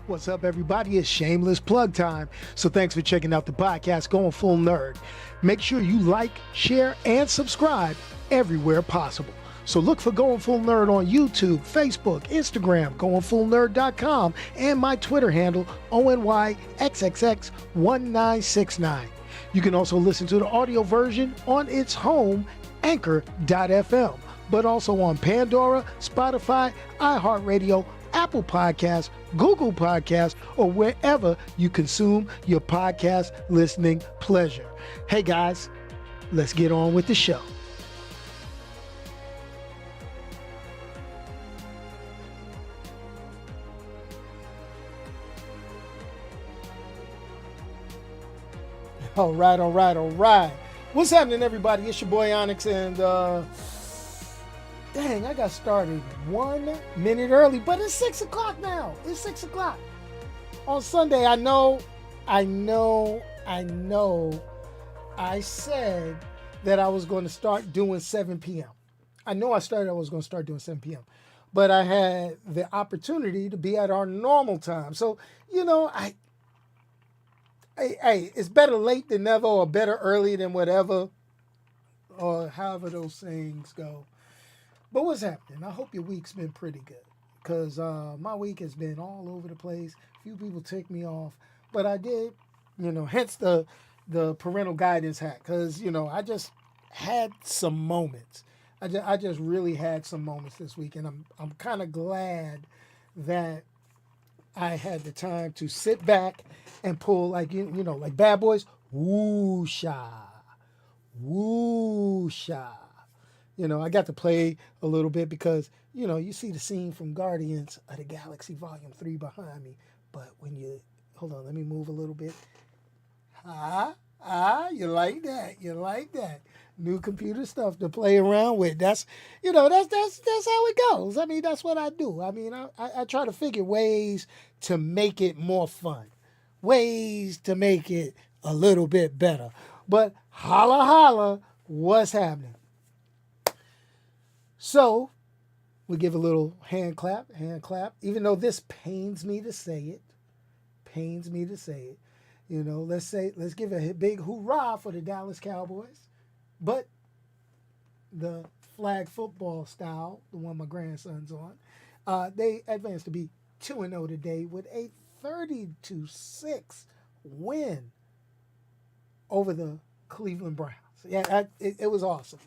What's up, everybody? It's shameless plug time. So thanks for checking out the podcast, Going Full Nerd. Make sure you like, share, and subscribe everywhere possible. So look for Going Full Nerd on YouTube, Facebook, Instagram, goingfullnerd.com, and my Twitter handle, ONYXXX1969. You can also listen to the audio version on its home, Anchor.fm, but also on Pandora, Spotify, iHeartRadio, Apple Podcasts, Google Podcasts, or wherever you consume your podcast listening pleasure. Hey guys, let's get on with the show. All right. What's happening, everybody? It's your boy Onyx, and dang, I got started 1 minute early, but it's 6 o'clock now. It's 6 o'clock. On Sunday, I know. I said that I was going to start doing 7 p.m. I know I was going to start doing 7 p.m. But I had the opportunity to be at our normal time. So, it's better late than never, or better early than whatever, or however those things go. But what's happening? I hope your week's been pretty good, because my week has been all over the place. A few people ticked me off, but I did, hence the parental guidance hack, because, I just had some moments. I just really had some moments this week, and I'm kind of glad that I had the time to sit back and pull, like Bad Boys, woo-sha. I got to play a little bit because, you see the scene from Guardians of the Galaxy Volume 3 behind me. But hold on, let me move a little bit. You like that. New computer stuff to play around with. That's how it goes. I mean, that's what I do. I mean, I try to figure ways to make it more fun. Ways to make it a little bit better. But holla, what's happening? So, we give a little hand clap, even though this pains me to say it. Let's give a big hoorah for the Dallas Cowboys. But the flag football style, the one my grandson's on, they advanced to be 2-0 today with a 30-6 win over the Cleveland Browns. Yeah, it was awesome.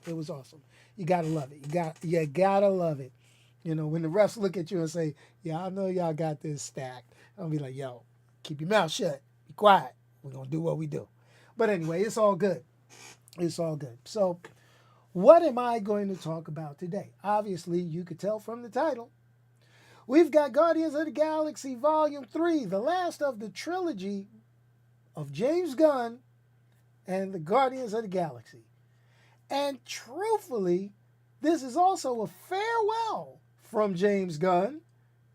You gotta love it. You gotta love it. When the refs look at you and say, "Yeah, I know y'all got this stacked," I'll be like, "Yo, keep your mouth shut. Be quiet. We're gonna do what we do." But anyway, it's all good. So, what am I going to talk about today? Obviously, you could tell from the title. We've got Guardians of the Galaxy Volume 3, the last of the trilogy of James Gunn and the Guardians of the Galaxy. And truthfully, this is also a farewell from James Gunn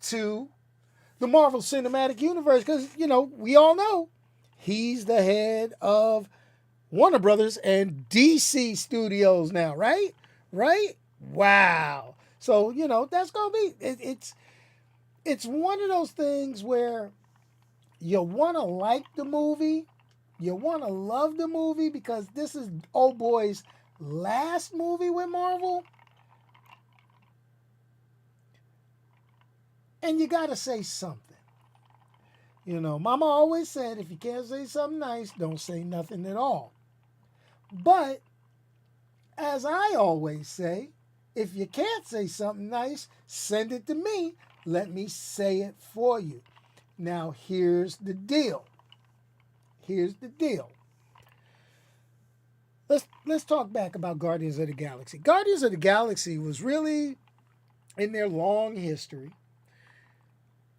to the Marvel Cinematic Universe, because, we all know he's the head of Warner Brothers and DC Studios now, right? Wow. So, that's going to be, it's one of those things where you want to like the movie, you want to love the movie, because this is old boy's last movie with Marvel. And you got to say something. Mama always said, if you can't say something nice, don't say nothing at all. But, as I always say, if you can't say something nice, send it to me. Let me say it for you. Now, here's the deal. Let's talk back about Guardians of the Galaxy. Guardians of the Galaxy was really, in their long history,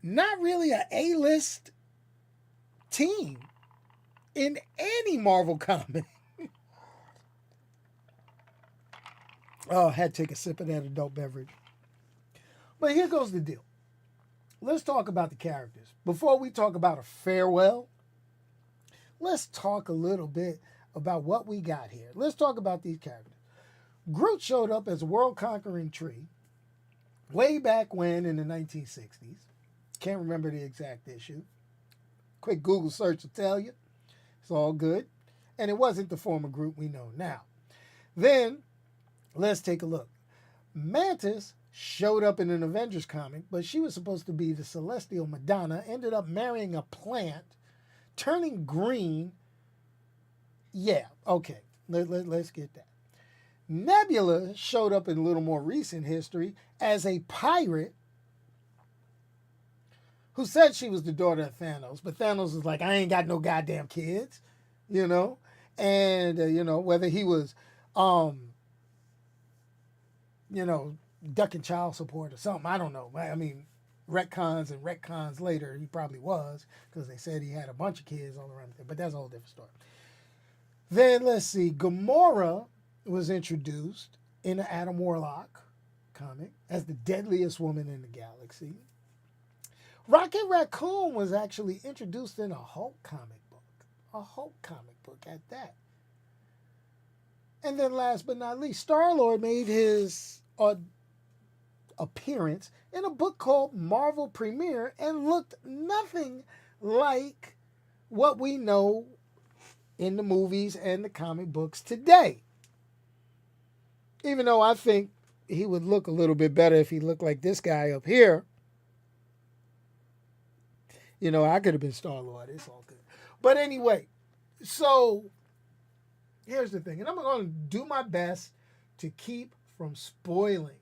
not really an A-list team in any Marvel comic. Oh, I had to take a sip of that adult beverage. But here goes the deal. Let's talk about the characters. Before we talk about a farewell, let's talk a little bit about what we got here. Let's talk about these characters. Groot showed up as a world-conquering tree way back when in the 1960s. Can't remember the exact issue. Quick Google search will tell you. It's all good. And it wasn't the former group we know now. Then, let's take a look. Mantis showed up in an Avengers comic, but she was supposed to be the Celestial Madonna, ended up marrying a plant, turning green. Yeah, okay, let's get that. Nebula showed up in a little more recent history as a pirate who said she was the daughter of Thanos, but Thanos was like, I ain't got no goddamn kids, you know? And, whether he was, ducking child support or something. I don't know. I mean, retcons later, he probably was, because they said he had a bunch of kids all around there. But that's a whole different story. Then, let's see. Gamora was introduced in an Adam Warlock comic as the deadliest woman in the galaxy. Rocket Raccoon was actually introduced in a Hulk comic book. A Hulk comic book at that. And then last but not least, Star-Lord made his appearance in a book called Marvel Premiere and looked nothing like what we know in the movies and the comic books today. Even though I think he would look a little bit better if he looked like this guy up here. I could have been Star-Lord. It's all good. But anyway, so here's the thing. And I'm going to do my best to keep from spoiling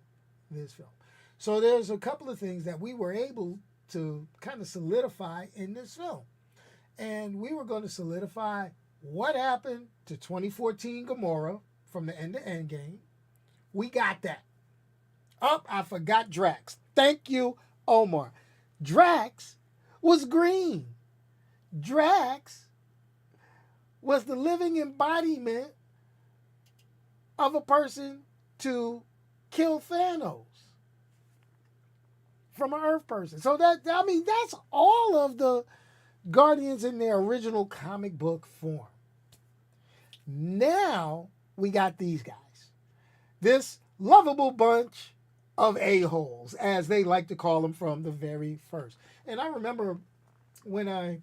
this film. So there's a couple of things that we were able to kind of solidify in this film. And we were going to solidify what happened to 2014 Gamora from the end to end game. We got that. I forgot Drax. Thank you, Omar. Drax was green. Drax was the living embodiment of a person to kill Thanos from an Earth person. So that's all of the Guardians in their original comic book form. Now we got these guys. This lovable bunch of a-holes, as they like to call them from the very first. And I remember when I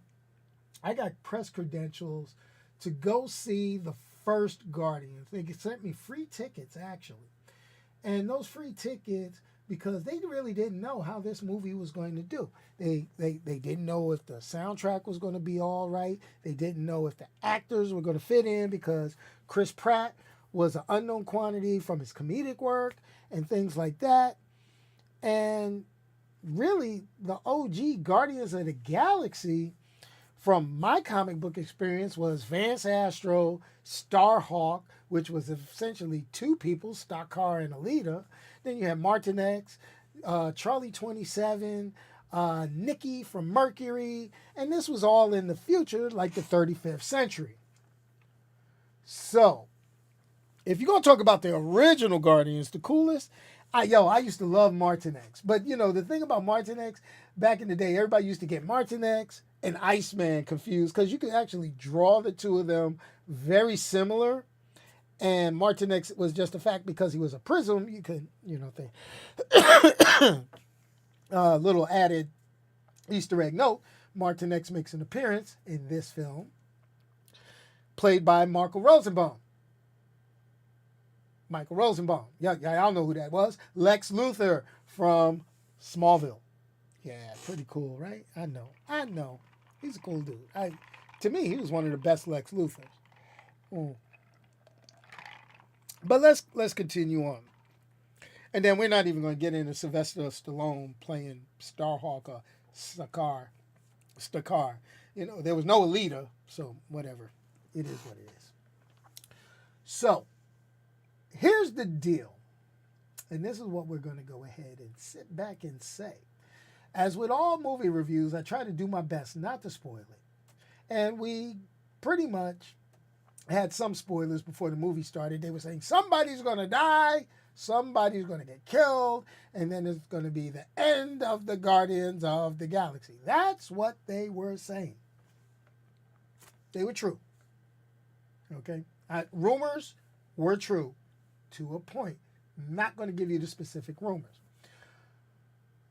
got press credentials to go see the first Guardians. They sent me free tickets, actually. And those free tickets, because they really didn't know how this movie was going to do. They didn't know if the soundtrack was going to be all right. They didn't know if the actors were going to fit in, because Chris Pratt was an unknown quantity from his comedic work and things like that. And really, the OG Guardians of the Galaxy, from my comic book experience, was Vance Astro, Starhawk, which was essentially two people, Stakar and Alita. Then you had Martinex, Charlie 27, Nikki from Mercury, and this was all in the future, like the 35th century. So, if you're going to talk about the original Guardians, the coolest, I used to love Martinex. But, the thing about Martinex, back in the day, everybody used to get Martinex and Iceman confused, because you could actually draw the two of them very similar. And Martinex was just a fact because he was a prism. You could, think. Little added Easter egg note, Martinex makes an appearance in this film, played by Michael Rosenbaum. Michael Rosenbaum. Y'all know who that was. Lex Luthor from Smallville. Yeah, pretty cool, right? I know. He's a cool dude. To me, he was one of the best Lex Luthors. But let's continue on. And then we're not even going to get into Sylvester Stallone playing Starhawk or Stakar. There was no Alita, so whatever. It is what it is. So, here's the deal. And this is what we're going to go ahead and sit back and say. As with all movie reviews, I try to do my best not to spoil it. And we pretty much had some spoilers before the movie started. They were saying somebody's going to die, somebody's going to get killed, and then it's going to be the end of the Guardians of the Galaxy. That's what they were saying. They were true. Okay? Rumors were true to a point. I'm not going to give you the specific rumors.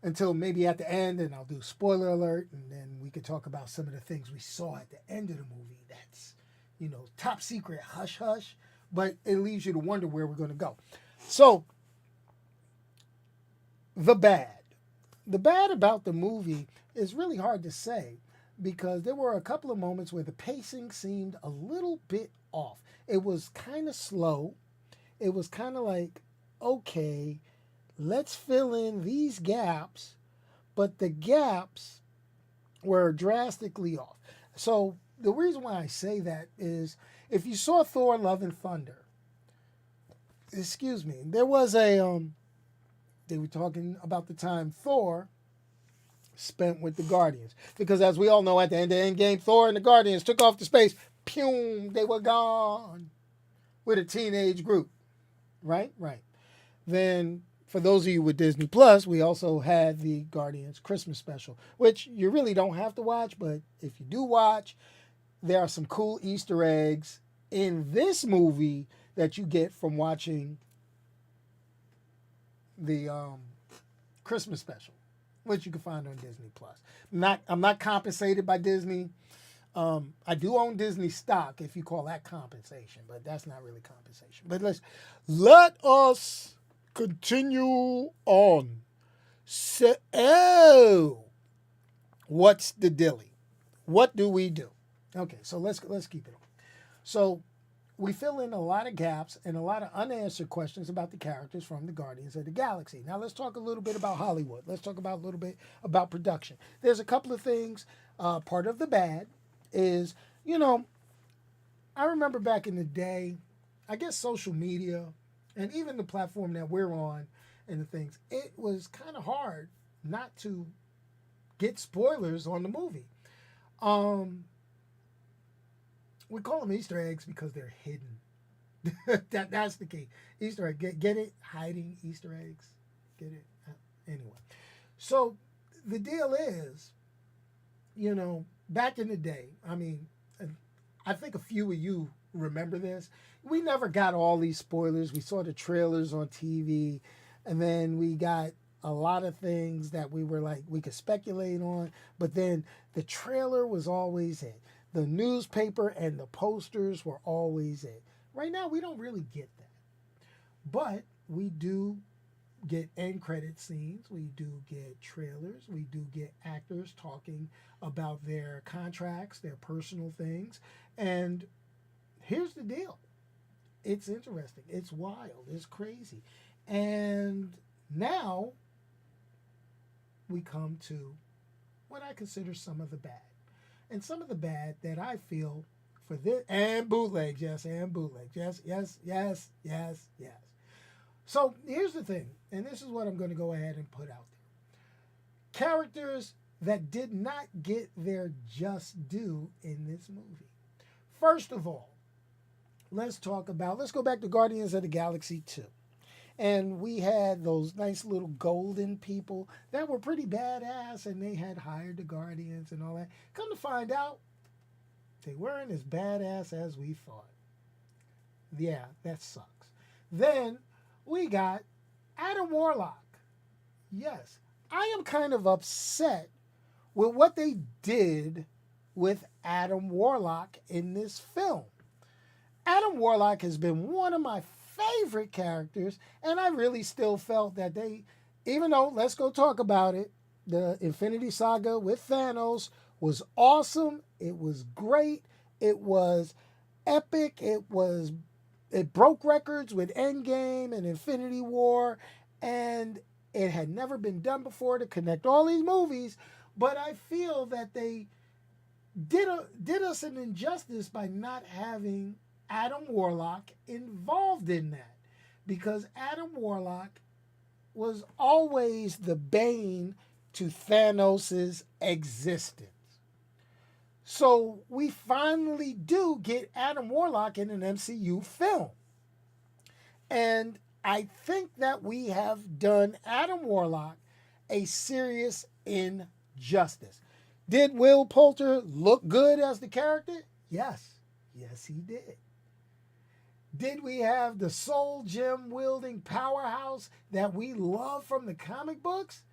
until maybe at the end, and I'll do spoiler alert, and then we could talk about some of the things we saw at the end of the movie. That's, top secret, hush hush, but it leaves you to wonder where we're going to go. So, the bad. The bad about the movie is really hard to say because there were a couple of moments where the pacing seemed a little bit off. It was kind of slow. It was kind of like, okay, let's fill in these gaps, but the gaps were drastically off. So the reason why I say that is if you saw Thor Love and Thunder, excuse me, there was they were talking about the time Thor spent with the Guardians. Because as we all know, at the end of Endgame, Thor and the Guardians took off to space. Pew, they were gone with a teenage group. Right? Right. Then, for those of you with Disney Plus, we also had the Guardians Christmas special, which you really don't have to watch, but if you do watch, there are some cool Easter eggs in this movie that you get from watching the Christmas special, which you can find on Disney Plus. I'm not compensated by Disney. I do own Disney stock, if you call that compensation, but that's not really compensation. But let us continue on. So, what's the dilly? What do we do? Okay, so let's keep it on. So, we fill in a lot of gaps and a lot of unanswered questions about the characters from the Guardians of the Galaxy. Now, let's talk a little bit about Hollywood. Let's talk about a little bit about production. There's a couple of things. Part of the bad is, I remember back in the day, I guess social media and even the platform that we're on and the things, it was kind of hard not to get spoilers on the movie. We call them Easter eggs because they're hidden. That's the key. Easter egg. Get it? Hiding Easter eggs. Get it? Anyway. So the deal is, back in the day, I think a few of you remember this. We never got all these spoilers. We saw the trailers on TV, and then we got a lot of things that we were like, we could speculate on, but then the trailer was always it. The newspaper and the posters were always it. Right now, we don't really get that. But we do get end credit scenes. We do get trailers. We do get actors talking about their contracts, their personal things. And here's the deal. It's interesting. It's wild. It's crazy. And now we come to what I consider some of the bad. And some of the bad that I feel for this, and bootlegs, yes, and bootlegs, yes. So here's the thing, and this is what I'm going to go ahead and put out there. Characters that did not get their just due in this movie. First of all, let's go back to Guardians of the Galaxy 2. And we had those nice little golden people that were pretty badass, and they had hired the Guardians and all that. Come to find out, they weren't as badass as we thought. Yeah, that sucks. Then we got Adam Warlock. Yes, I am kind of upset with what they did with Adam Warlock in this film. Adam Warlock has been one of my favorite characters, and I really still felt that even though, let's go talk about it, the Infinity Saga with Thanos was awesome. It was great. It was epic. It broke records with Endgame and Infinity War, and it had never been done before to connect all these movies. But I feel that they did us an injustice by not having Adam Warlock involved in that, because Adam Warlock was always the bane to Thanos' existence. So we finally do get Adam Warlock in an MCU film. And I think that we have done Adam Warlock a serious injustice. Did Will Poulter look good as the character? Yes. Yes, he did. Did we have the soul gem wielding powerhouse that we love from the comic books?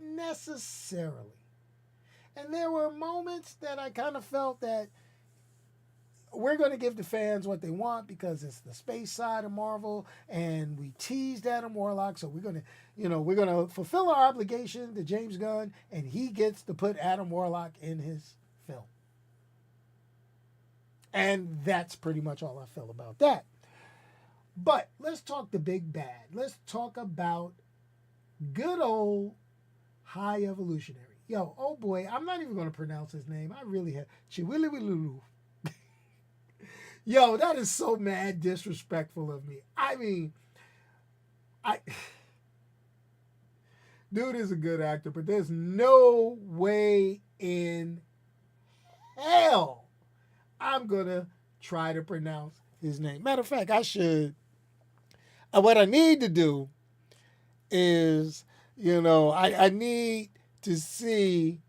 Not necessarily. And there were moments that I kind of felt that we're going to give the fans what they want because it's the space side of Marvel, and we teased Adam Warlock, so we're going to, we're going to fulfill our obligation to James Gunn, and he gets to put Adam Warlock in his film. And that's pretty much all I feel about that. But let's talk the big bad. Let's talk about good old High Evolutionary. Yo, oh boy, I'm not even going to pronounce his name. I really have. Chiwiliwilulu. Yo, that is so mad disrespectful of me. I mean, dude is a good actor, but there's no way in hell I'm going to try to pronounce his name. Matter of fact, I should. What I need to do is, I need to see.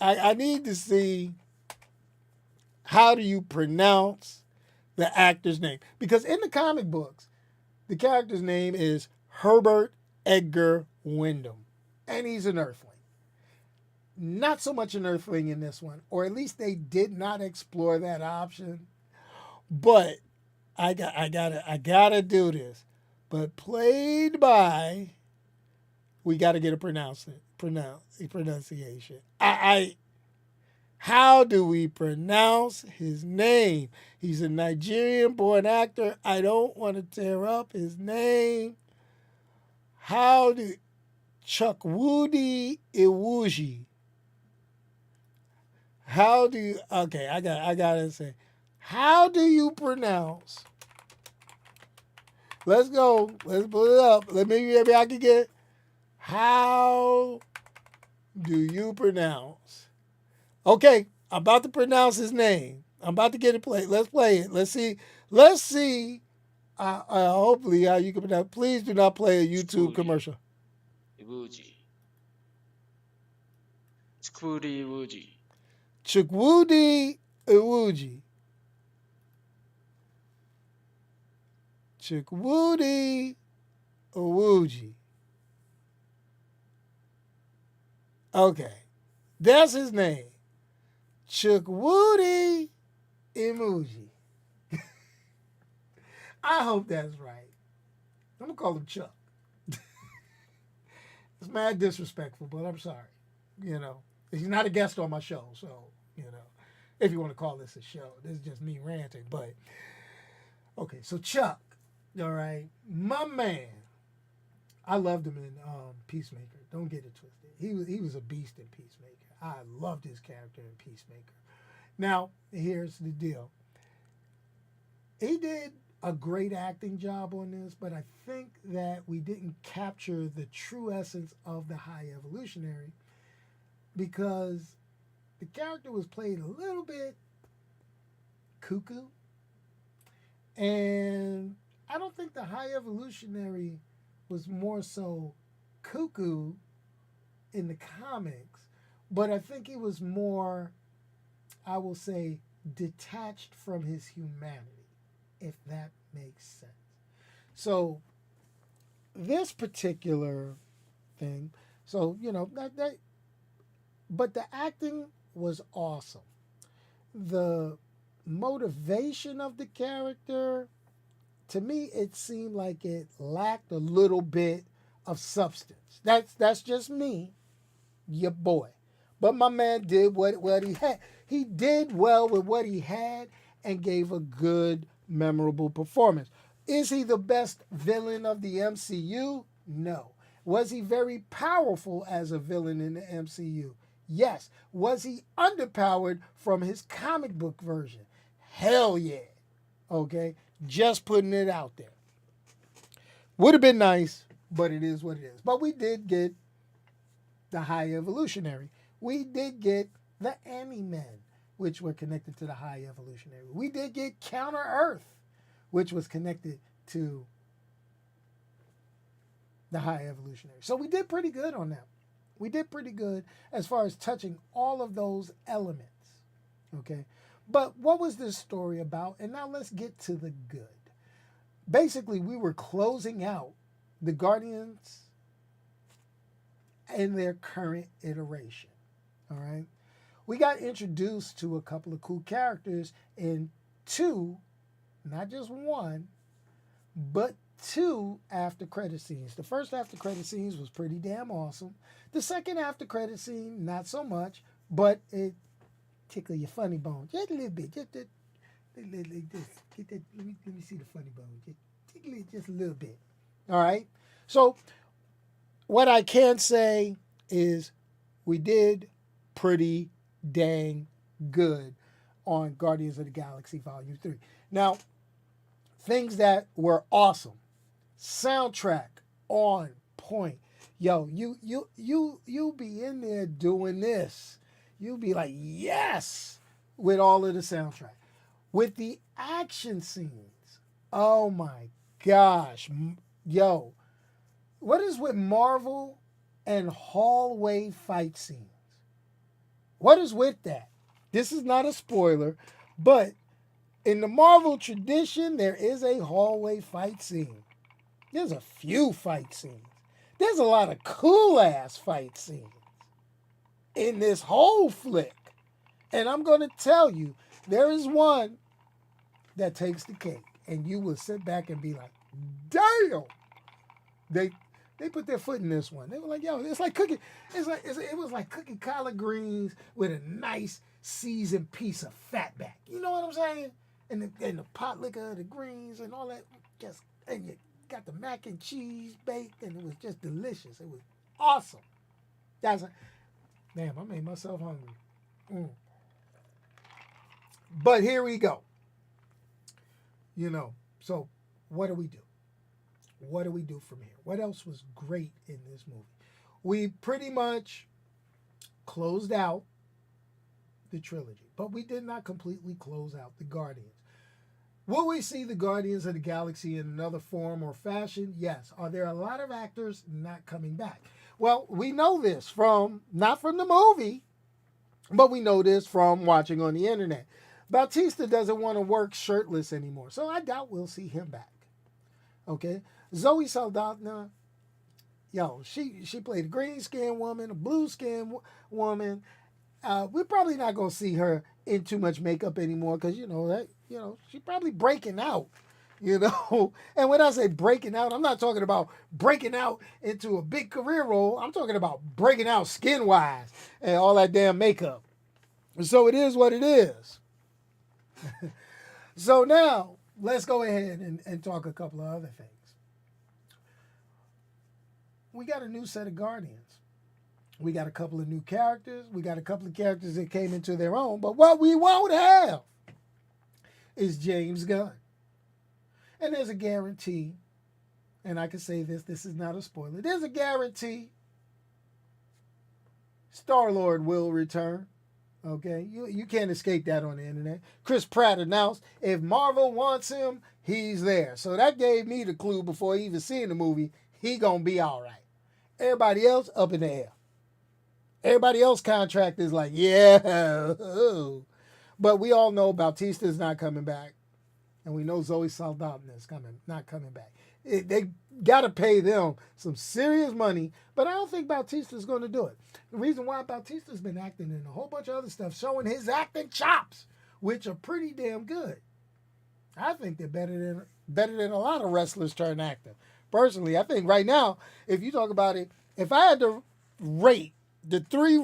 I need to see how do you pronounce the actor's name? Because in the comic books, the character's name is Herbert Edgar Wyndham, and he's an Earthling. Not so much an Earthling in this one, or at least they did not explore that option. But I gotta do this. But played by, we gotta get a pronunciation. How do we pronounce his name? He's a Nigerian-born actor. I don't want to tear up his name. Chukwudi Iwuji. I gotta say, how do you pronounce? Let's go. Let's put it up. Maybe I can get. How do you pronounce? Okay, I'm about to pronounce his name. I'm about to get it played. Let's play it. Let's see. Hopefully, how you can pronounce. Please do not play a YouTube commercial. Iwuji. Chukwudi Iwuji. Chukwudi Iwuji. Chukwudi Iwuji. Okay, that's his name. Chukwudi Iwuji. I hope that's right. I'm going to call him Chuck. It's mad disrespectful, but I'm sorry. He's not a guest on my show, so, if you want to call this a show. This is just me ranting, but, okay, so Chuck, all right, my man, I loved him in Peacemaker. Don't get it twisted. He was a beast in Peacemaker. I loved his character in Peacemaker. Now, here's the deal. He did a great acting job on this, but I think that we didn't capture the true essence of the High Evolutionary because the character was played a little bit cuckoo. And I don't think the High Evolutionary was more so cuckoo in the comics, but I think he was more, I will say, detached from his humanity, if that makes sense. So this particular thing, but the acting was awesome. The motivation of the character, to me, it seemed like it lacked a little bit of substance. That's just me, your boy. But my man did what he had. He did well with what he had and gave a good, memorable performance. Is he the best villain of the MCU? No. Was he very powerful as a villain in the MCU? Yes. Was he underpowered from his comic book version? Hell yeah. Okay? Just putting it out there. Would have been nice, but it is what it is. But we did get the High Evolutionary. We did get the Ani-Men, which were connected to the High Evolutionary. We did get Counter Earth, which was connected to the High Evolutionary. So we did pretty good on that. We did pretty good as far as touching all of those elements. Okay? But what was this story about? And now let's get to the good. Basically, we were closing out the Guardians in their current iteration. All right. We got introduced to a couple of cool characters in two, not just one, but two after credit scenes. The first after credit scenes was pretty damn awesome. The second after credit scene, not so much, but it tickled your funny bone just a little bit. Just like this. Get that. Let me see the funny bone. Just tickle it just a little bit. All right. So what I can say is we did pretty dang good on Guardians of the Galaxy Volume 3. Now, things that were awesome. Soundtrack on point. Yo, you be in there doing this. You'll be like, yes, with all of the soundtrack. With the action scenes, oh my gosh. Yo, what is with Marvel and hallway fight scenes? What is with that? This is not a spoiler, but in the Marvel tradition, there is a hallway fight scene. There's a few fight scenes. There's a lot of cool ass fight scenes in this whole flick. And I'm going to tell you, there is one that takes the cake. And you will sit back and be like, damn. They put their foot in this one. They were like, yo, it's like cooking. It was like cooking collard greens with a nice seasoned piece of fatback. You know what I'm saying? And the pot liquor, the greens, and all that. And you got the mac and cheese baked, and it was just delicious. It was awesome. Damn, I made myself hungry. But here we go. So what do we do? What do we do from here? What else was great in this movie? We pretty much closed out the trilogy, but we did not completely close out the Guardians. Will we see the Guardians of the Galaxy in another form or fashion? Yes. Are there a lot of actors not coming back? Well, we know this not from the movie, but we know this from watching on the internet. Bautista doesn't want to work shirtless anymore, so I doubt we'll see him back. Okay? Zoe Saldana, she played a green skin woman, a blue skin woman. We're probably not gonna see her in too much makeup anymore because she's probably breaking out. And when I say breaking out, I'm not talking about breaking out into a big career role. I'm talking about breaking out skin wise and all that damn makeup. So it is what it is. So now let's go ahead and talk a couple of other things. We got a new set of Guardians. We got a couple of new characters. We got a couple of characters that came into their own. But what we won't have is James Gunn. And there's a guarantee, and I can say this is not a spoiler. There's a guarantee Star-Lord will return. Okay? You can't escape that on the internet. Chris Pratt announced if Marvel wants him, he's there. So that gave me the clue before even seeing the movie. He gonna be all right. Everybody else up in the air. Everybody else contract is like, yeah. But we all know Bautista's not coming back. And we know Zoe Saldana is not coming back. They got to pay them some serious money, but I don't think Bautista's going to do it. The reason why Bautista's been acting in a whole bunch of other stuff, showing his acting chops, which are pretty damn good. I think they're better than a lot of wrestlers turn actor. Personally, I think right now, if you talk about it, if I had to rate the three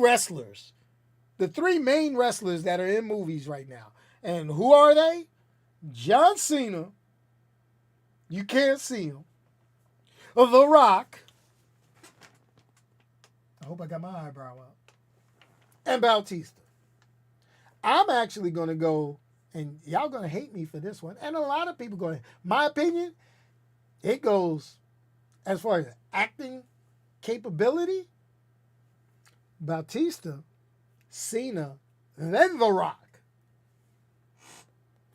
main wrestlers that are in movies right now, and who are they? John Cena, you can't see him. The Rock, I hope I got my eyebrow up, and Bautista. I'm actually going to go, and y'all going to hate me for this one, and a lot of people going, my opinion, it goes as far as acting capability, Bautista, Cena, then The Rock.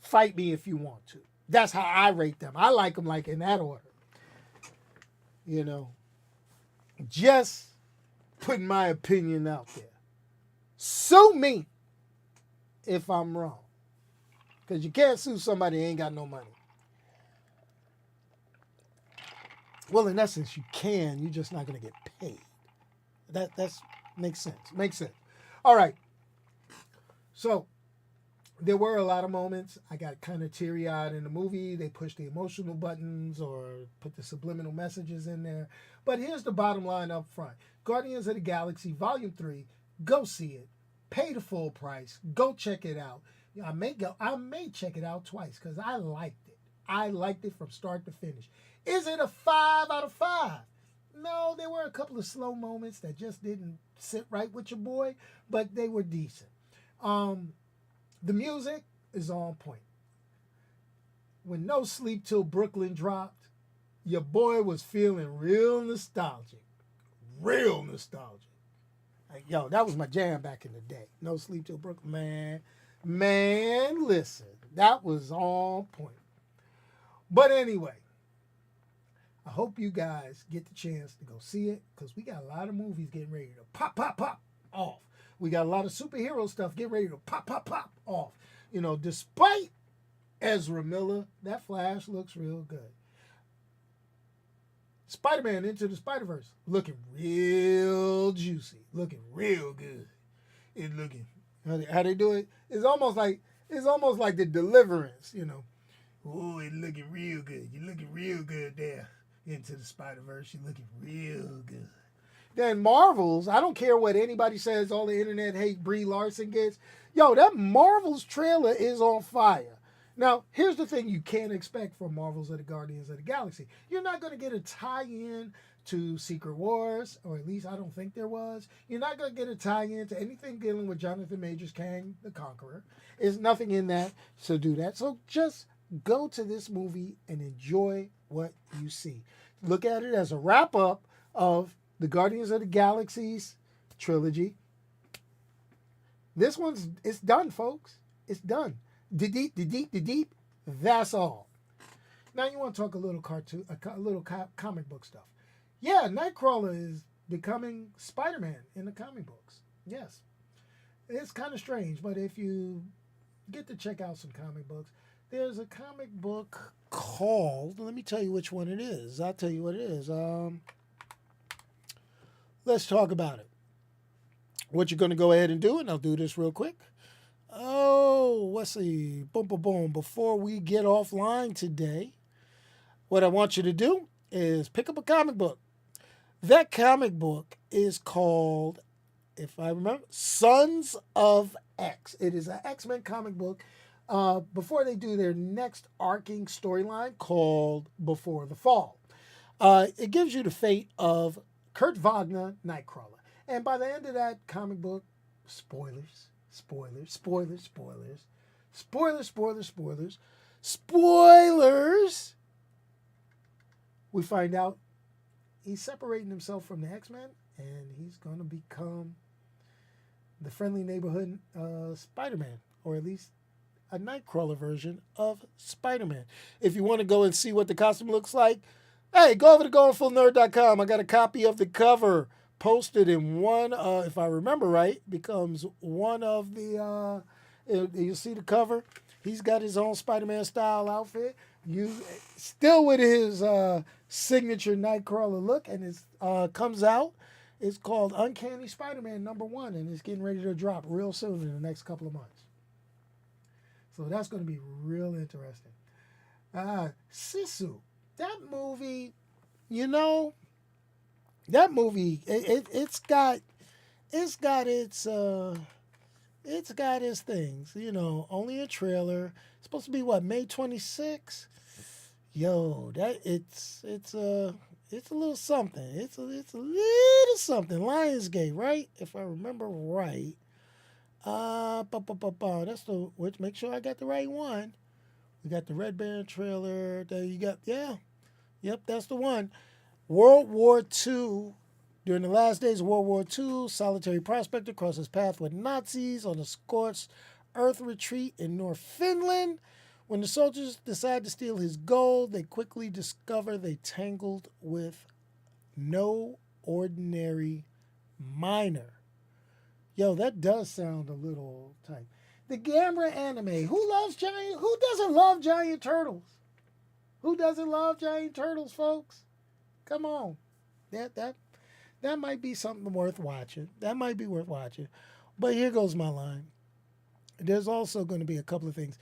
Fight me if you want to. That's how I rate them. I like them like in that order. Just putting my opinion out there. Sue me if I'm wrong. Because you can't sue somebody who ain't got no money. Well, in essence, you can. You're just not going to get paid. That's makes sense. Makes sense. All right. So there were a lot of moments. I got kind of teary eyed in the movie. They pushed the emotional buttons or put the subliminal messages in there. But here's the bottom line up front: Guardians of the Galaxy Volume 3, go see it. Pay the full price. Go check it out. I may check it out twice because I liked it. I liked it from start to finish. Is it a 5 out of 5? No, there were a couple of slow moments that just didn't sit right with your boy, but they were decent. The music is on point. When No Sleep Till Brooklyn dropped, your boy was feeling real nostalgic. Real nostalgic. Like, yo, that was my jam back in the day. No Sleep Till Brooklyn. Man, listen. That was on point. But anyway, I hope you guys get the chance to go see it because we got a lot of movies getting ready to pop off. We got a lot of superhero stuff getting ready to pop off. You know, despite Ezra Miller, that Flash looks real good. Spider-Man Into the Spider-Verse looking real juicy, looking real good. It looking how they do it. It's almost like the Deliverance, you know. Oh, it looking real good. You're looking real good there. Into the Spider-Verse, you're looking real good. Then Marvels, I don't care what anybody says, all the internet hate Brie Larson gets. Yo, that Marvels trailer is on fire. Now, here's the thing you can't expect from Marvels of the Guardians of the Galaxy. You're not going to get a tie-in to Secret Wars, or at least I don't think there was. You're not going to get a tie-in to anything dealing with Jonathan Majors, Kang the Conqueror. There's nothing in that to do that. So just go to this movie and enjoy what you see. Look at it as a wrap-up of the Guardians of the Galaxy's trilogy. It's done, folks. It's done. The deep. That's all. Now you want to talk a little comic book stuff. Yeah, Nightcrawler is becoming Spider-Man in the comic books. Yes. It's kind of strange, but if you get to check out some comic books, there's a comic book called, let me tell you which one it is. I'll tell you what it is. Let's talk about it. What you're going to go ahead and do, and I'll do this real quick. Oh, let's see. Boom. Before we get offline today, what I want you to do is pick up a comic book. That comic book is called, if I remember, Sons of X. It is an X-Men comic book before they do their next arcing storyline called Before the Fall. It gives you the fate of Kurt Wagner, Nightcrawler. And by the end of that comic book, spoilers, we find out he's separating himself from the X-Men and he's going to become the friendly neighborhood Spider-Man, or at least a Nightcrawler version of Spider-Man. If you want to go and see what the costume looks like, hey, go over to goingfullnerd.com. I got a copy of the cover posted in one, if I remember right, becomes one of the, you see the cover? He's got his own Spider-Man style outfit. Still with his signature Nightcrawler look, and it comes out. It's called Uncanny Spider-Man #1, and it's getting ready to drop real soon in the next couple of months. So that's going to be real interesting. Sisu, that movie, it's got its things, only a trailer. It's supposed to be what, May 26th? Yo, it's a little something. It's a little something. Lionsgate, right? If I remember right. That's which, make sure I got the right one. We got the Red Baron trailer. There you got, yeah. Yep, that's the one. World War II. During the last days of World War II, solitary prospector crosses path with Nazis on a scorched earth retreat in North Finland. When the soldiers decide to steal his gold, they quickly discover they tangled with no ordinary miner. Yo, that does sound a little tight. The Gamera anime. Who doesn't love giant turtles? Who doesn't love giant turtles, folks? Come on. That might be something worth watching. That might be worth watching. But here goes my line. There's also going to be a couple of things.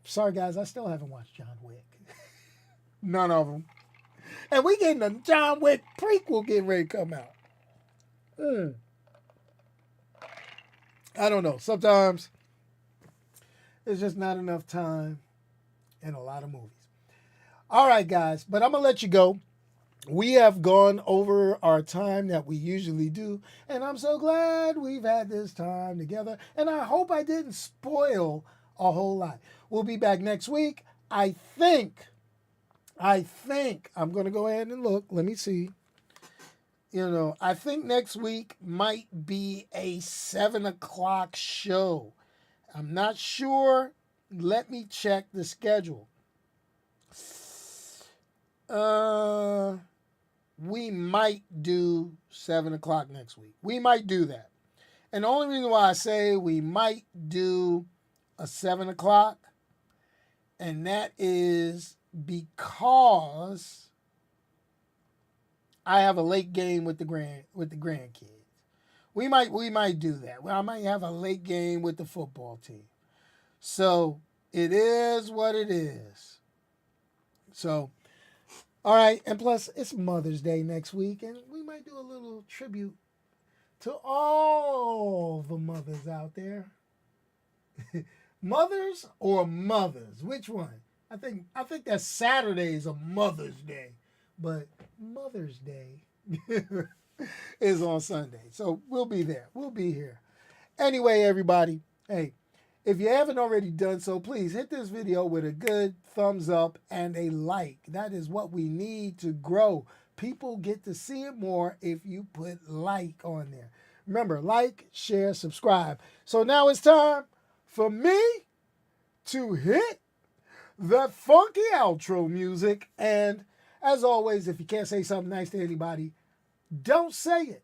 Sorry, guys, I still haven't watched John Wick. None of them. And we getting a John Wick prequel getting ready to come out. I don't know. Sometimes there's just not enough time and a lot of movies. All right, guys, but I'm going to let you go. We have gone over our time that we usually do, and I'm so glad we've had this time together, and I hope I didn't spoil a whole lot. We'll be back next week. I think I'm going to go ahead and look. Let me see. I think next week might be a 7 o'clock show. I'm not sure. Let me check the schedule. We might do 7 o'clock next week. We might do that. And the only reason why I say we might do a 7 o'clock, and that is because I have a late game with the grandkids. We might do that. I might have a late game with the football team. So it is what it is. So, all right. And plus, it's Mother's Day next week, and we might do a little tribute to all the mothers out there. Mothers or mothers? Which one? I think that Saturday is a Mother's Day, but Mother's Day is on Sunday. So we'll be there. We'll be here. Anyway, everybody, hey, if you haven't already done so, please hit this video with a good thumbs up and a like. That is what we need to grow. People get to see it more if you put like on there. Remember, like, share, subscribe. So now it's time for me to hit that funky outro music. And as always, if you can't say something nice to anybody, don't say it.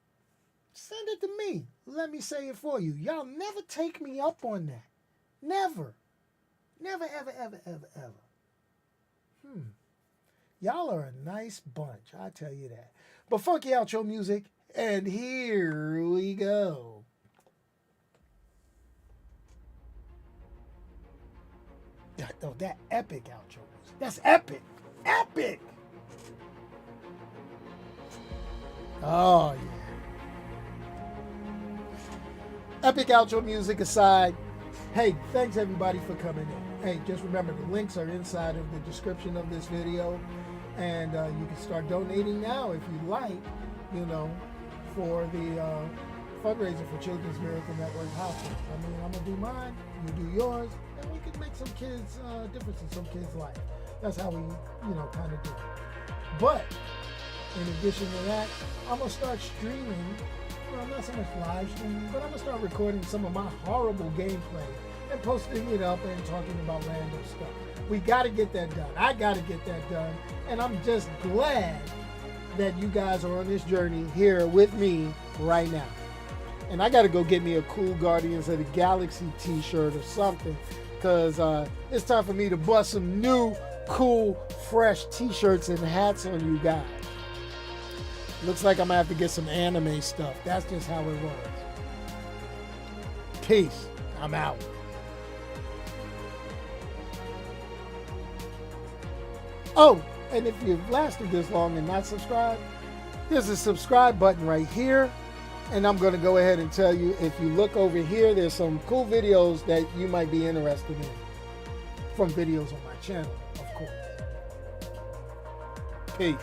Send it to me. Let me say it for you. Y'all never take me up on that. Never. Never, ever, ever, ever, ever. Y'all are a nice bunch, I tell you that. But funky outro music, and here we go. That epic outro music. That's epic. Epic. Oh, yeah. Epic outro music aside, hey, thanks everybody for coming in. Hey, just remember the links are inside of the description of this video, and you can start donating now if you like, for the fundraiser for Children's Miracle Network Hospital. I mean, I'm going to do mine, you do yours, and we can make some kids, difference in some kids' life. That's how we, kind of do it. But in addition to that, I'm going to start streaming, not so much live streaming, but I'm going to start recording some of my horrible gameplay and posting it up and talking about random stuff. We got to get that done. I got to get that done. And I'm just glad that you guys are on this journey here with me right now. And I got to go get me a cool Guardians of the Galaxy t-shirt or something, because it's time for me to bust some new, cool, fresh t-shirts and hats on you guys. Looks like I'm going to have to get some anime stuff. That's just how it rolls. Peace. I'm out. Oh, and if you've lasted this long and not subscribed, there's a subscribe button right here. And I'm going to go ahead and tell you, if you look over here, there's some cool videos that you might be interested in from videos on my channel, of course. Peace.